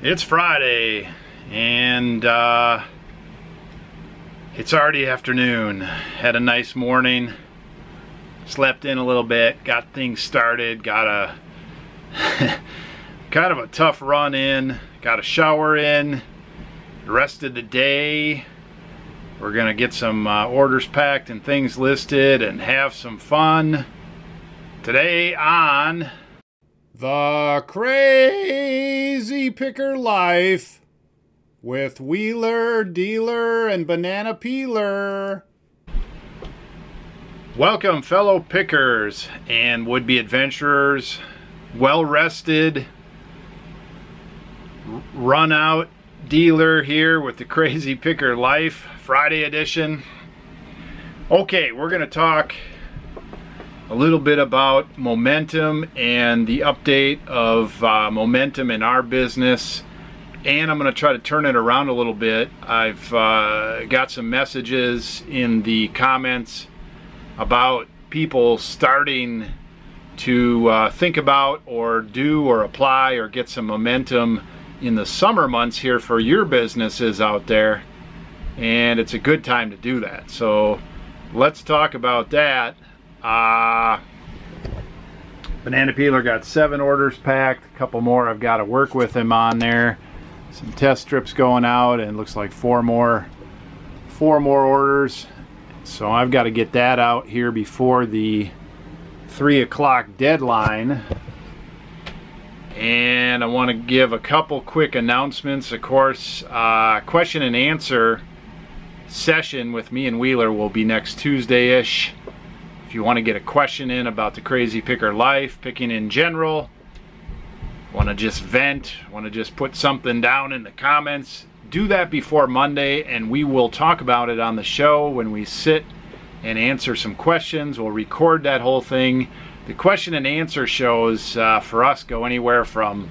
It's Friday and it's already afternoon. Had a nice morning, slept in a little bit, got things started, got a kind of a tough run in, got a shower in, the rest of the day we're gonna get some orders packed and things listed and have some fun today on The Crazy Picker Life with Wheeler, Dealer, and Banana Peeler. Welcome, fellow pickers and would-be adventurers, well-rested, run-out dealer here with the Crazy Picker Life Friday edition. Okay, we're going to talk a little bit about momentum and the update of momentum in our business, and I'm going to try to turn it around a little bit. I've got some messages in the comments about people starting to think about or do or apply or get some momentum in the summer months here for your businesses out there, and it's a good time to do that. So let's talk about that. Banana Peeler got 7 orders packed, a couple more I've got to work with him on there. Some test strips going out, and it looks like four more orders. So I've got to get that out here before the 3 o'clock deadline. And I want to give a couple quick announcements. Of course, question and answer session with me and Wheeler will be next Tuesday-ish. If you want to get a question in about the Crazy Picker Life, picking in general, want to just vent, want to just put something down in the comments, do that before Monday and we will talk about it on the show when we sit and answer some questions. We'll record that whole thing. The question and answer shows for us go anywhere from,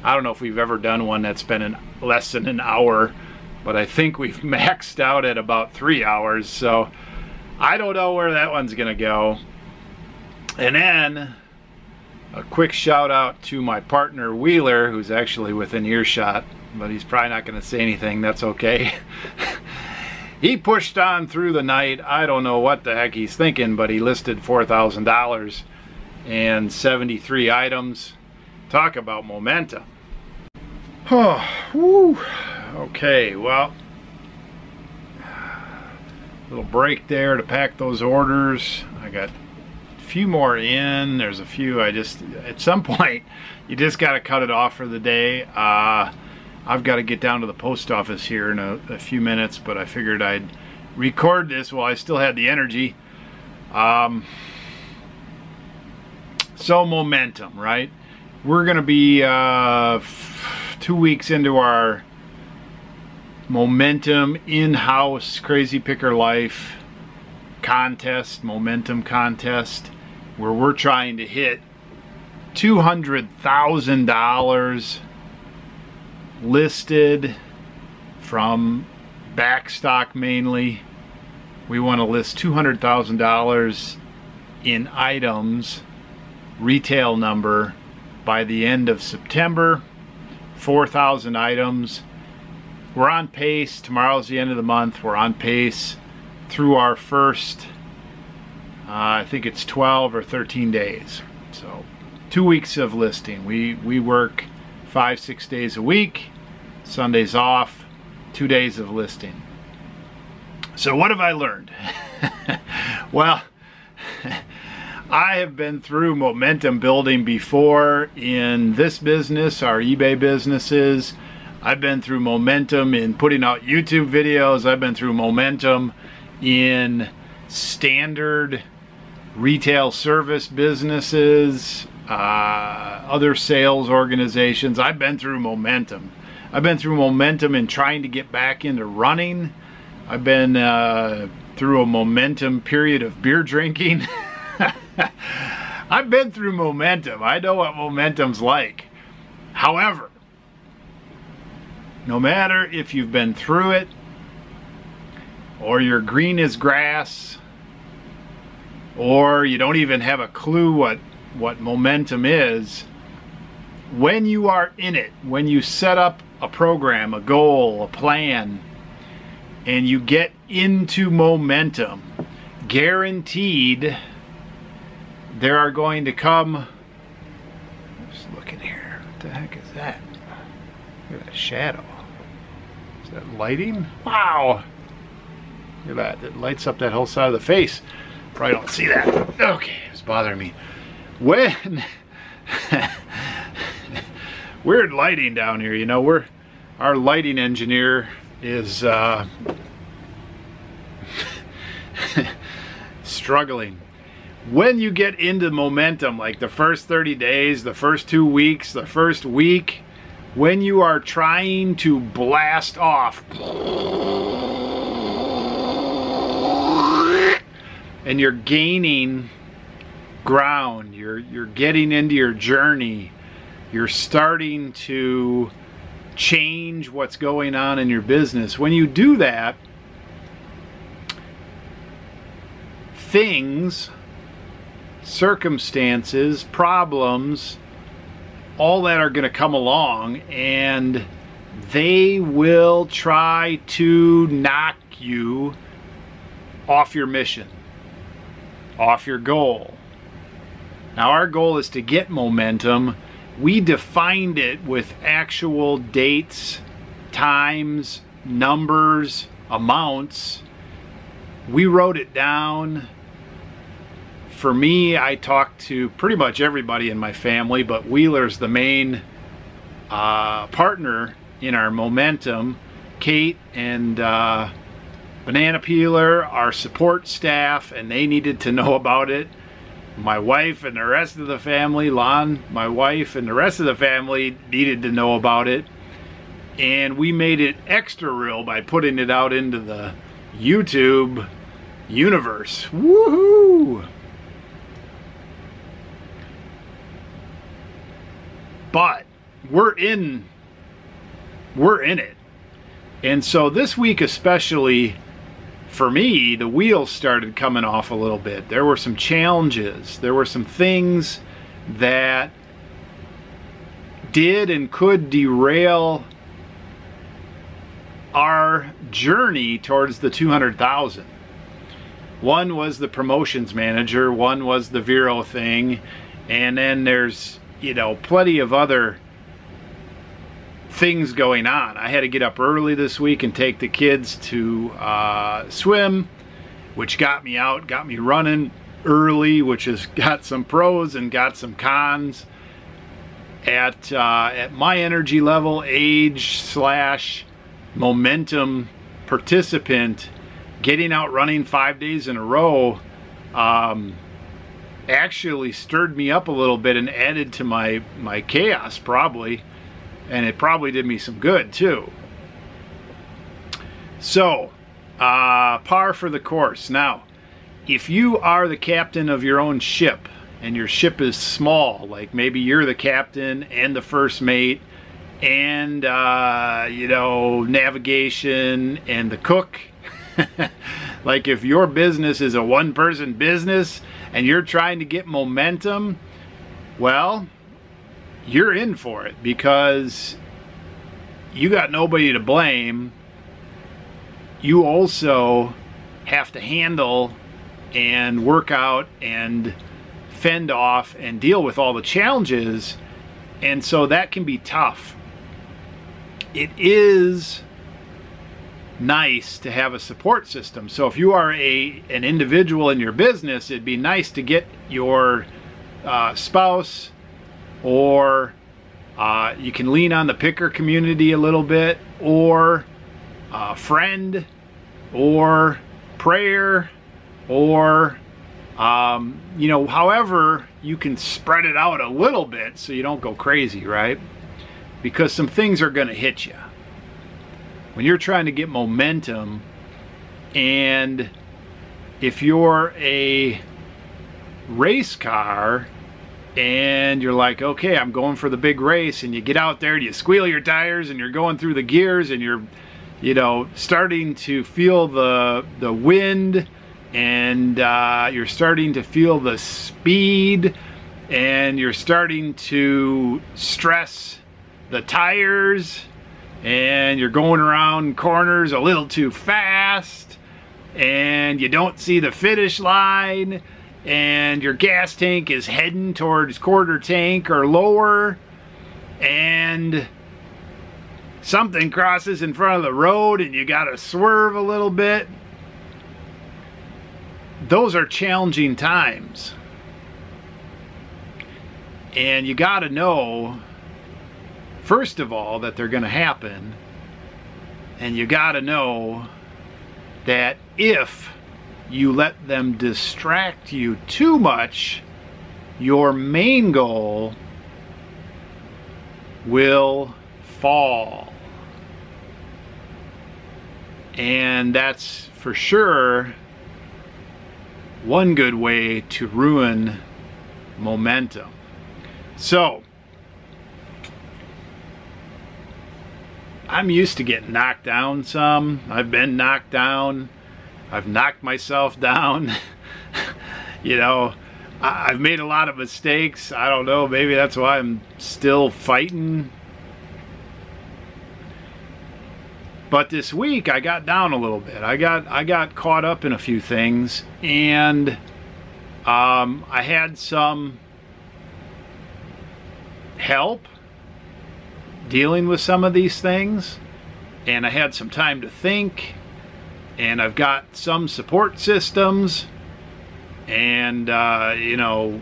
I don't know if we've ever done one that's been less than an hour, but I think we've maxed out at about 3 hours. So I don't know where that one's gonna go. And then a quick shout out to my partner Wheeler, who's actually within earshot, but he's probably not gonna say anything. That's okay. He pushed on through the night. I don't know what the heck he's thinking, but he listed $4,000 and 73 items. Talk about momentum. Oh, woo. Okay, well, little break there to pack those orders. I got a few more in. There's a few I just, at some point, you just got to cut it off for the day. I've got to get down to the post office here in a few minutes, but I figured I'd record this while I still had the energy. So momentum, right? We're going to be 2 weeks into our momentum in-house Crazy Picker Life contest, momentum contest, where we're trying to hit $200,000 listed from backstock mainly. We want to list $200,000 in items, retail number, by the end of September. 4,000 items. We're on pace. Tomorrow's the end of the month. We're on pace through our first, I think it's 12 or 13 days. So 2 weeks of listing. We work 5-6 days a week. Sundays off. 2 days of listing. So what have I learned? Well, I have been through momentum building before in this business, our eBay businesses. I've been through momentum in putting out YouTube videos. I've been through momentum in standard retail service businesses, other sales organizations. I've been through momentum. I've been through momentum in trying to get back into running. I've been through a momentum period of beer drinking. I've been through momentum. I know what momentum's like. However, no matter if you've been through it or you're green as grass or you don't even have a clue what momentum is, when you are in it, when you set up a program, a goal, a plan, and you get into momentum, guaranteed there are going to come, just looking here, what the heck is that? Look at that shadow. Is that lighting? Wow! Look at that, it lights up that whole side of the face. Probably don't see that. Okay, it's bothering me. When weird lighting down here, you know, our lighting engineer is struggling. When you get into momentum, like the first 30 days, the first 2 weeks, the first week, when you are trying to blast off and you're gaining ground, you're getting into your journey, you're starting to change what's going on in your business. When you do that, things, circumstances, problems, all that are going to come along, and they will try to knock you off your mission, off your goal. Now, our goal is to get momentum. We defined it with actual dates, times, numbers, amounts. We wrote it down. For me, I talked to pretty much everybody in my family, but Wheeler's the main partner in our momentum. Kate and Banana Peeler, our support staff, and they needed to know about it. My wife and the rest of the family, Lon, my wife and the rest of the family needed to know about it. And we made it extra real by putting it out into the YouTube universe. Woohoo! But we're in it. And so this week especially, for me, the wheels started coming off a little bit. There were some challenges. There were some things that did and could derail our journey towards the 200,000. One was the promotions manager, one was the Vero thing, and then there's, you know, plenty of other things going on. I had to get up early this week and take the kids to swim, which got me out, got me running early, which has got some pros and got some cons. At my energy level, age / momentum participant, getting out running 5 days in a row actually stirred me up a little bit and added to my chaos probably, and it probably did me some good too. So par for the course. Now, if you are the captain of your own ship and your ship is small, like maybe you're the captain and the first mate and you know, navigation and the cook, like if your business is a one-person business and you're trying to get momentum, well, you're in for it, because you got nobody to blame. You also have to handle and work out and fend off and deal with all the challenges, and so that can be tough. It is nice to have a support system. So if you are an individual in your business, it'd be nice to get your spouse, or you can lean on the picker community a little bit, or a friend, or prayer, or you know, however you can spread it out a little bit so you don't go crazy, right? Because some things are going to hit you when you're trying to get momentum. And if you're a race car and you're like, okay, I'm going for the big race, and you get out there and you squeal your tires and you're going through the gears and you're, you know, starting to feel the wind, and you're starting to feel the speed, and you're starting to stress the tires, and you're going around corners a little too fast, and you don't see the finish line, and your gas tank is heading towards quarter tank or lower, and something crosses in front of the road and you gotta swerve a little bit. Those are challenging times. And you gotta know, first of all, that they're gonna happen. And you gotta know that if you let them distract you too much, your main goal will fall. And that's for sure one good way to ruin momentum. So, I'm used to getting knocked down some. I've been knocked down. I've knocked myself down. You know, I've made a lot of mistakes. I don't know, maybe that's why I'm still fighting. But this week I got down a little bit. I got caught up in a few things, and I had some help dealing with some of these things, and I had some time to think, and I've got some support systems, and you know,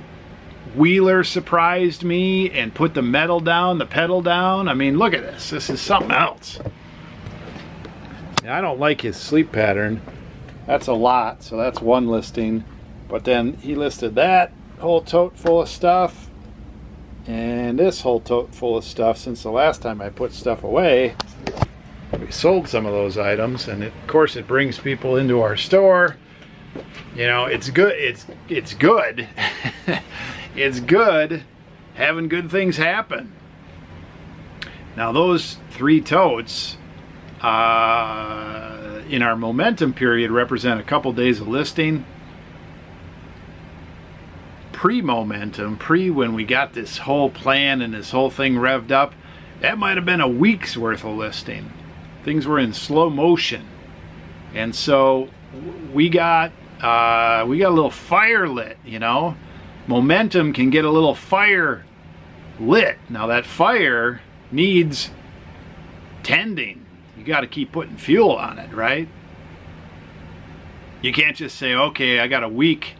Wheeler surprised me and put the pedal down. I mean, look at this. This is something else. I don't like his sleep pattern. That's a lot, so that's one listing. But then he listed that whole tote full of stuff and this whole tote full of stuff. Since the last time I put stuff away, we sold some of those items, and of course it brings people into our store. You know, it's good. It's good. It's good having good things happen. Now those 3 totes in our momentum period represent a couple days of listing. Pre-momentum, when we got this whole plan and this whole thing revved up, that might have been a week's worth of listing. Things were in slow motion, and so we got a little fire lit. You know, momentum can get a little fire lit. Now that fire needs tending. You got to keep putting fuel on it, right? You can't just say, okay, I got a week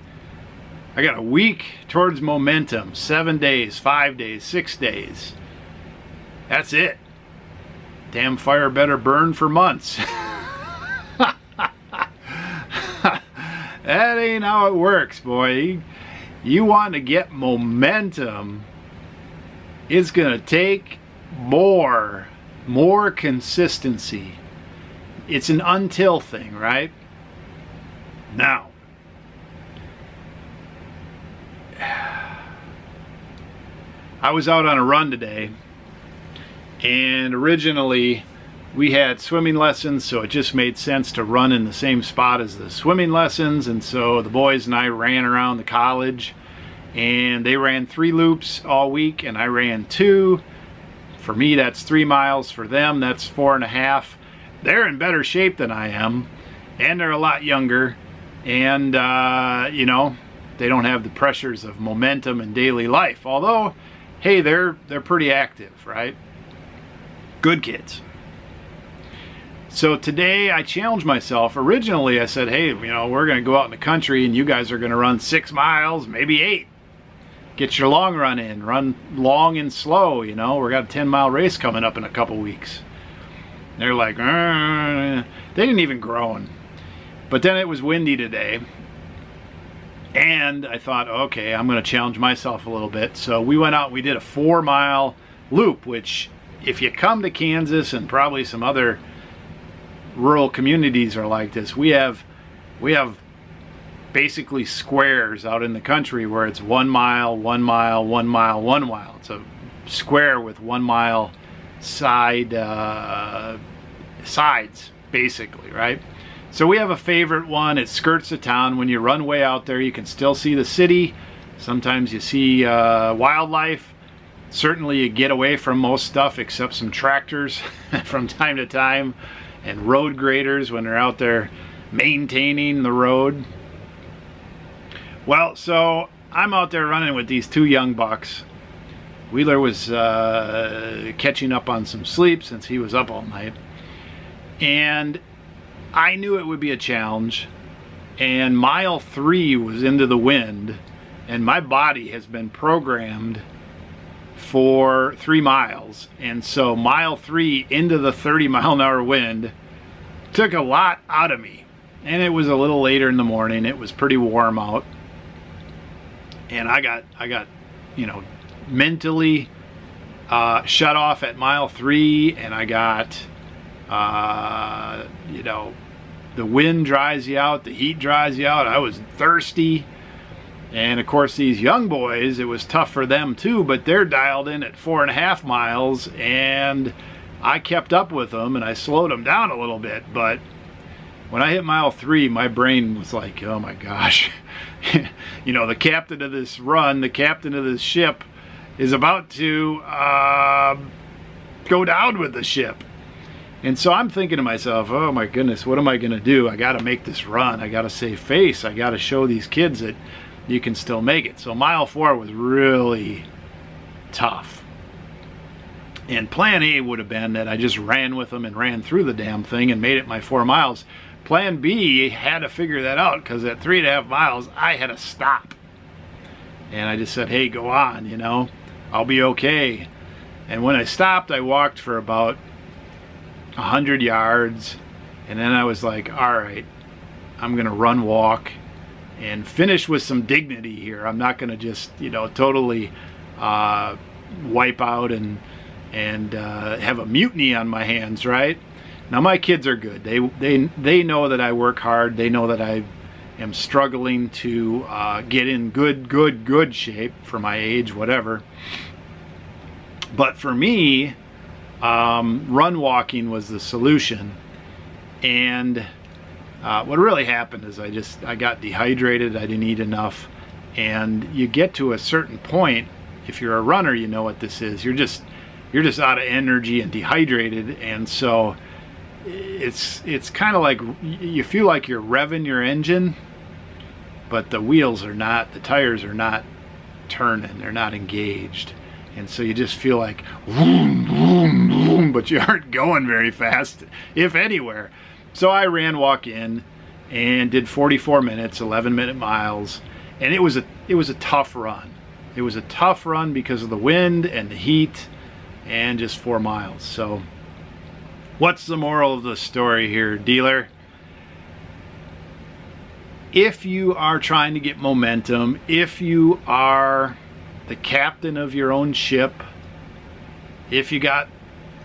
towards momentum, 7 days, 5 days, 6 days. That's it. Damn fire better burn for months. That ain't how it works, boy. You want to get momentum, it's gonna take more consistency. It's an until thing, right? Now, I was out on a run today, and originally we had swimming lessons, so it just made sense to run in the same spot as the swimming lessons. And so the boys and I ran around the college, and they ran 3 loops all week and I ran 2. For me, that's 3 miles. For them, that's 4.5. They're in better shape than I am, and they're a lot younger, and you know, they don't have the pressures of momentum in daily life. Although, hey, they're pretty active, right? Good kids. So today I challenged myself. Originally I said, hey, you know, we're going to go out in the country and you guys are going to run 6 miles, maybe 8. Get your long run in. Run long and slow, you know. We got a 10-mile race coming up in a couple weeks. They're like, they didn't even groan. But then it was windy today. And I thought, okay, I'm going to challenge myself a little bit. So we went out and we did a 4-mile loop, which if you come to Kansas and probably some other rural communities are like this, we have basically squares out in the country where it's 1 mile, 1 mile, 1 mile, 1 mile. It's a square with 1 mile sides, basically, right? So we have a favorite one. It skirts the town. When you run way out there, you can still see the city, Sometimes you see wildlife. Certainly you get away from most stuff except some tractors from time to time, and road graders when they're out there maintaining the road. Well, so I'm out there running with these two young bucks. Wheeler was catching up on some sleep since he was up all night. And I knew it would be a challenge. And mile 3 was into the wind. And my body has been programmed for 3 miles. And so mile 3 into the 30-mile-an-hour wind took a lot out of me. And it was a little later in the morning. It was pretty warm out. And I got, you know, mentally shut off at mile 3, and I got, you know, the wind dries you out, the heat dries you out. I was thirsty. And of course these young boys, it was tough for them too, but they're dialed in at 4.5 miles, and I kept up with them and I slowed them down a little bit. But when I hit mile 3, my brain was like, oh my gosh. You know, the captain of this run, the captain of this ship is about to go down with the ship. And so I'm thinking to myself, oh my goodness, what am I gonna do? I gotta make this run. I gotta save face. I gotta show these kids that you can still make it. So mile 4 was really tough. And plan A would have been that I just ran with them and ran through the damn thing and made it my 4 miles. Plan B had to figure that out, because at 3.5 miles, I had to stop. And I just said, hey, go on, you know, I'll be okay. And when I stopped, I walked for about 100 yards. And then I was like, all right, I'm going to run, walk, and finish with some dignity here. I'm not going to just, you know, totally wipe out and have a mutiny on my hands, right? Now my kids are good. They know that I work hard. They know that I am struggling to get in good shape for my age, whatever. But for me, run walking was the solution. And what really happened is I got dehydrated. I didn't eat enough. And you get to a certain point, if you're a runner, you know what this is. You're just out of energy and dehydrated, and so it's kind of like you feel like you're revving your engine, but the wheels are not, the tires are not turning, they're not engaged, and so you just feel like vroom, vroom, vroom, but you aren't going very fast, if anywhere. So I ran walk in and did 44 minutes, 11-minute miles, and it was a tough run. It was a tough run because of the wind and the heat, and just 4 miles. So what's the moral of the story here, dealer? If you are trying to get momentum, if you are the captain of your own ship, if you got,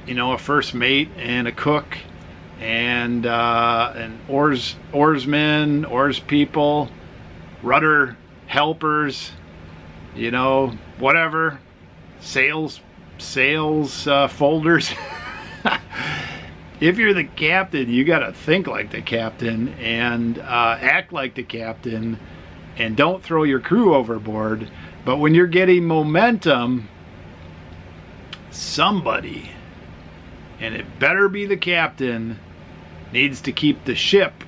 you know, a first mate and a cook and oarsmen, oars people, rudder helpers, you know, whatever, sails folders. If you're the captain, you got to think like the captain and act like the captain, and don't throw your crew overboard. But when you're getting momentum, somebody, and it better be the captain, needs to keep the ship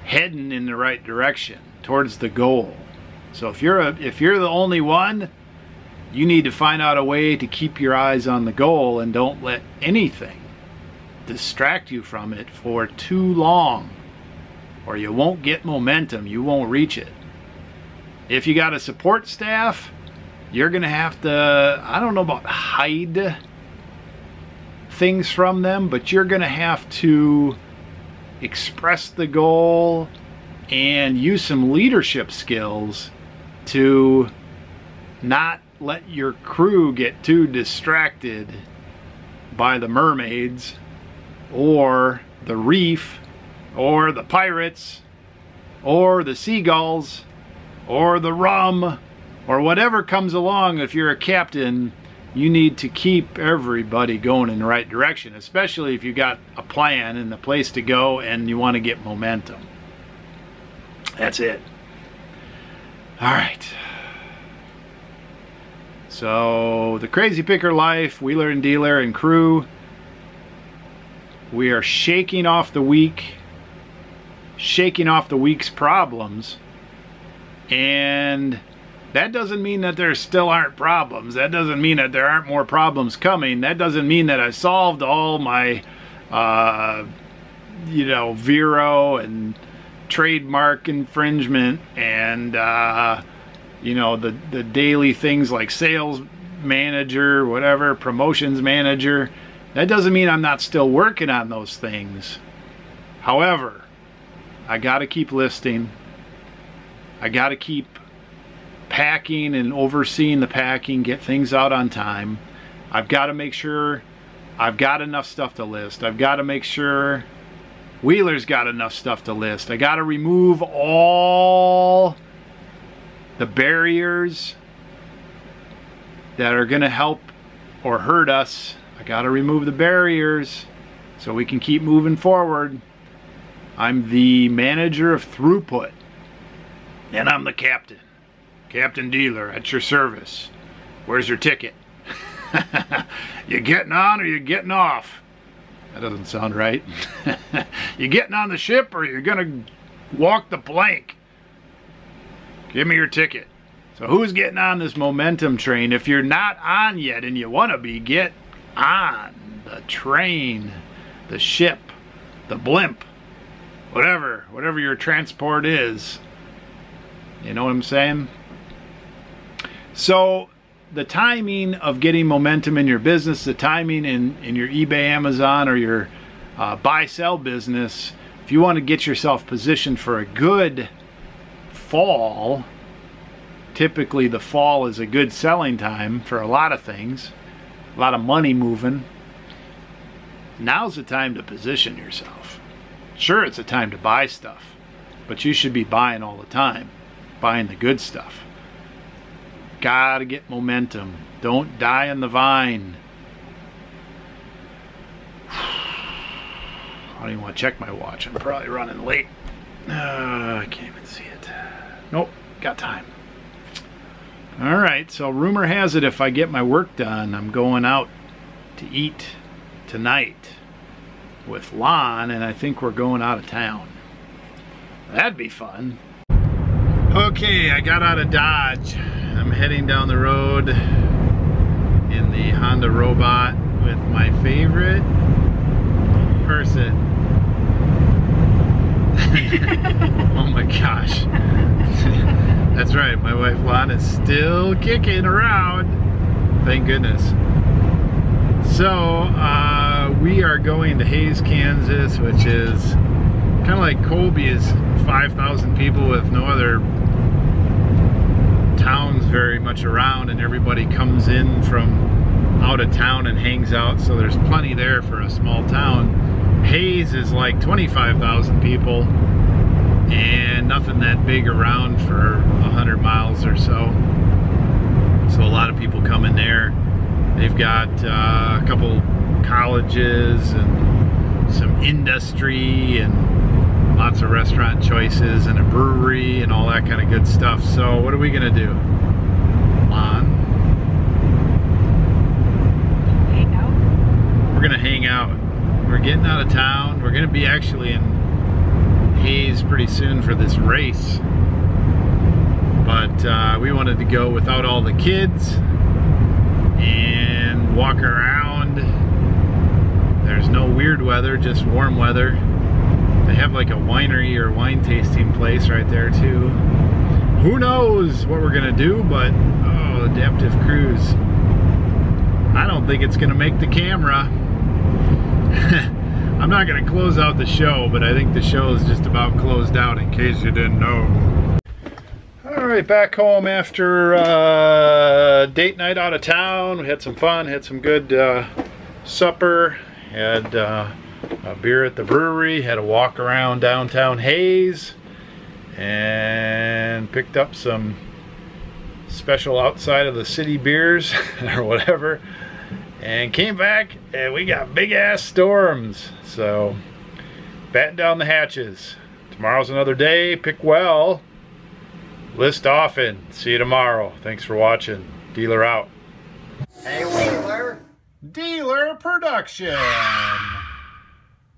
heading in the right direction towards the goal. So if you're the only one, you need to find out a way to keep your eyes on the goal and don't let anything distract you from it for too long, or you won't get momentum, you won't reach it. If you got a support staff, you're gonna have to, I don't know about hide things from them, but you're gonna have to express the goal and use some leadership skills to not let your crew get too distracted by the mermaids or the reef or the pirates or the seagulls or the rum or whatever comes along. If you're a captain, you need to keep everybody going in the right direction, especially if you got a plan and a place to go and you want to get momentum. That's it. All right. So the Crazy Picker Life, Wheeler and Dealer and crew, we are shaking off the week's problems, and that doesn't mean that there still aren't problems. That doesn't mean that there aren't more problems coming. That doesn't mean that I solved all my you know, Vero and trademark infringement and you know, the daily things like sales manager, whatever, promotions manager. That doesn't mean I'm not still working on those things. However, I got to keep listing. I got to keep packing and overseeing the packing, get things out on time. I've got to make sure I've got enough stuff to list. I've got to make sure Wheeler's got enough stuff to list. I got to remove all the barriers that are going to help or hurt us. I got to remove the barriers so we can keep moving forward. I'm the manager of throughput, and I'm the captain. Captain Dealer at your service. Where's your ticket? You getting on or you getting off? That doesn't sound right. You getting on the ship or you're gonna walk the plank? Give me your ticket. So who's getting on this momentum train? If you're not on yet and you want to be, get on the train, the ship, the blimp, whatever your transport is. You know what I'm saying? So the timing of getting momentum in your business, the timing in your eBay, Amazon, or your buy-sell business, if you want to get yourself positioned for a good fall, typically the fall is a good selling time for a lot of things, a lot of money moving. Now's the time to position yourself. Sure, it's a time to buy stuff, but you should be buying all the time, buying the good stuff. Gotta get momentum. Don't die on the vine. I don't even want to check my watch. I'm probably running late. I can't even see it. Nope, got time. Alright, so rumor has it if I get my work done, I'm going out to eat tonight with Lon, and I think we're going out of town. That'd be fun. Okay, I got out of Dodge. I'm heading down the road in the Honda Robot with my favorite person. Oh my gosh. That's right, my wife Lon is still kicking around. Thank goodness. So, we are going to Hays, Kansas, which is kind of like Colby is 5,000 people with no other towns very much around, and everybody comes in from out of town and hangs out, so there's plenty there for a small town. Hays is like 25,000 people and nothing that big around for 100 miles or so. So a lot of people come in there. They've got a couple colleges and some industry and lots of restaurant choices and a brewery and all that kind of good stuff. So what are we gonna do? Hang out. We're gonna hang out. We're getting out of town. We're gonna be actually in Hays pretty soon for this race. But we wanted to go without all the kids and walk around. There's no weird weather, just warm weather. They have like a winery or wine tasting place right there too. Who knows what we're gonna do, but oh, adaptive cruise. I don't think it's gonna make the camera. I'm not gonna close out the show, but I think the show is just about closed out in case you didn't know. Alright, back home after date night out of town. We had some fun, had some good supper, had a beer at the brewery, had a walk around downtown Hays, and picked up some special outside of the city beers or whatever, and came back and we got big ass storms. So batten down the hatches. Tomorrow's another day. Pick well, list often. See you tomorrow. Thanks for watching. Dealer out. Hey, Wheeler. Dealer Production.